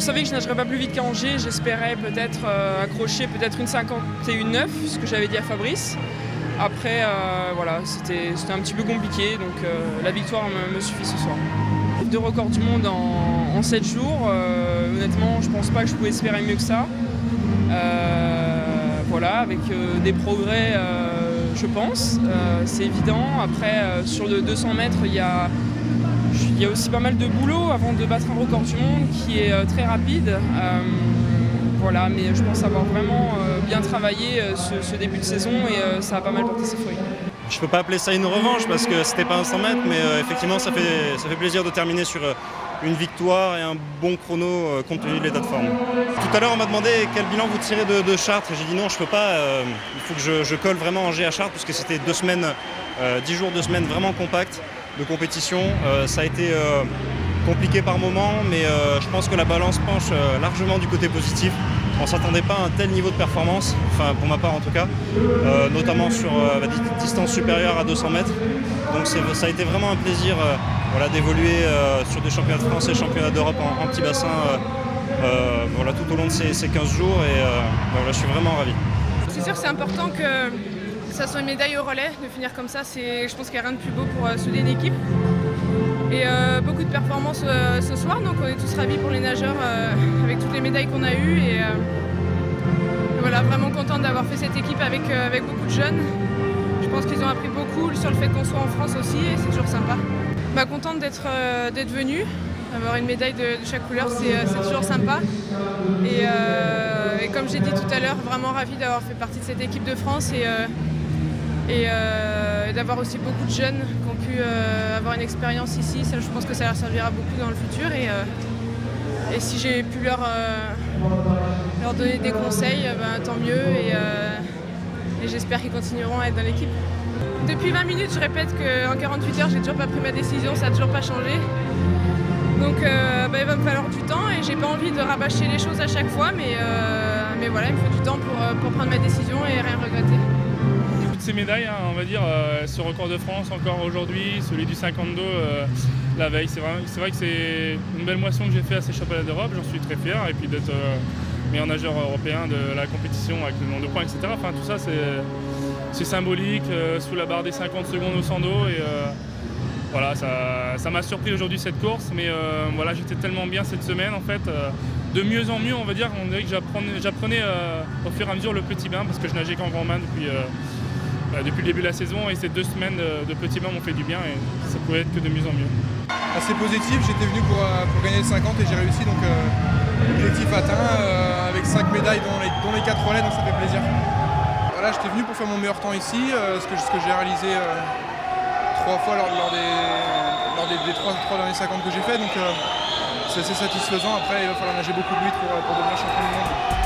savais que je nagerais pas plus vite qu'à Angers, j'espérais peut-être accrocher peut-être une 51,9, ce que j'avais dit à Fabrice. Après, voilà, c'était un petit peu compliqué, donc la victoire me suffit ce soir. 2 records du monde en 7 jours, honnêtement, je pense pas que je pouvais espérer mieux que ça. Voilà, avec des progrès, je pense, c'est évident. Après, sur le 200 mètres, il y a aussi pas mal de boulot avant de battre un record du monde qui est très rapide. Voilà, mais je pense avoir vraiment bien travaillé ce début de saison et ça a pas mal porté ses fruits. Je ne peux pas appeler ça une revanche parce que c'était pas un 100 mètres, mais effectivement ça fait plaisir de terminer sur une victoire et un bon chrono compte tenu de l'état de forme. Tout à l'heure on m'a demandé quel bilan vous tirez de Chartres et j'ai dit non, je peux pas, il faut que je colle vraiment Angers à Chartres parce que c'était 2 semaines, 10 jours, 2 semaines vraiment compactes de compétition. Ça a été compliqué par moments, mais je pense que la balance penche largement du côté positif. On ne s'attendait pas à un tel niveau de performance, enfin pour ma part en tout cas, notamment sur la distance supérieure à 200 mètres. Donc ça a été vraiment un plaisir voilà, d'évoluer sur des championnats de France et championnats d'Europe en petit bassin voilà, tout au long de ces 15 jours et voilà, je suis vraiment ravi. C'est sûr que c'est important que ça soit une médaille au relais, de finir comme ça, je pense qu'il n'y a rien de plus beau pour souder une équipe. Et beaucoup de performances ce soir, donc on est tous ravis pour les nageurs avec toutes les médailles qu'on a eues. Et voilà, vraiment contente d'avoir fait cette équipe avec beaucoup de jeunes. Je pense qu'ils ont appris beaucoup sur le fait qu'on soit en France aussi et c'est toujours sympa. Contente d'être venue, avoir une médaille de chaque couleur, c'est toujours sympa. Et comme j'ai dit tout à l'heure, vraiment ravie d'avoir fait partie de cette équipe de France et d'avoir aussi beaucoup de jeunes qui ont pu avoir une expérience ici. Ça, je pense que ça leur servira beaucoup dans le futur et si j'ai pu leur donner des conseils, tant mieux et j'espère qu'ils continueront à être dans l'équipe. Depuis 20 minutes, je répète qu'en 48 heures, j'ai toujours pas pris ma décision, ça n'a toujours pas changé. Donc il va me falloir du temps et j'ai pas envie de rabâcher les choses à chaque fois, mais voilà, il me faut du temps pour prendre ma décision et rien regretter. Toutes ces médailles, hein, on va dire, ce record de France encore aujourd'hui, celui du 52 la veille, c'est vrai que c'est une belle moisson que j'ai fait à ces championnats d'Europe, j'en suis très fier, et puis d'être meilleur nageur européen de la compétition avec le nombre de points, etc. Enfin tout ça c'est symbolique, sous la barre des 50 secondes au 100 d'eau et voilà, ça m'a surpris aujourd'hui cette course, mais voilà, j'étais tellement bien cette semaine en fait, de mieux en mieux on va dire que j'apprenais au fur et à mesure le petit bain parce que je nageais qu'en grand bain depuis le début de la saison et ces 2 semaines de petit bain m'ont fait du bien et ça pouvait être que de mieux en mieux. Assez positif, j'étais venu pour gagner le 50 et j'ai réussi, donc objectif atteint avec 5 médailles dont les 4 relais, donc ça fait plaisir. Voilà, j'étais venu pour faire mon meilleur temps ici, ce que j'ai réalisé 3 fois lors des 3 derniers 50 que j'ai fait, donc c'est assez satisfaisant. Après il va falloir nager beaucoup de vite pour devenir champion du monde.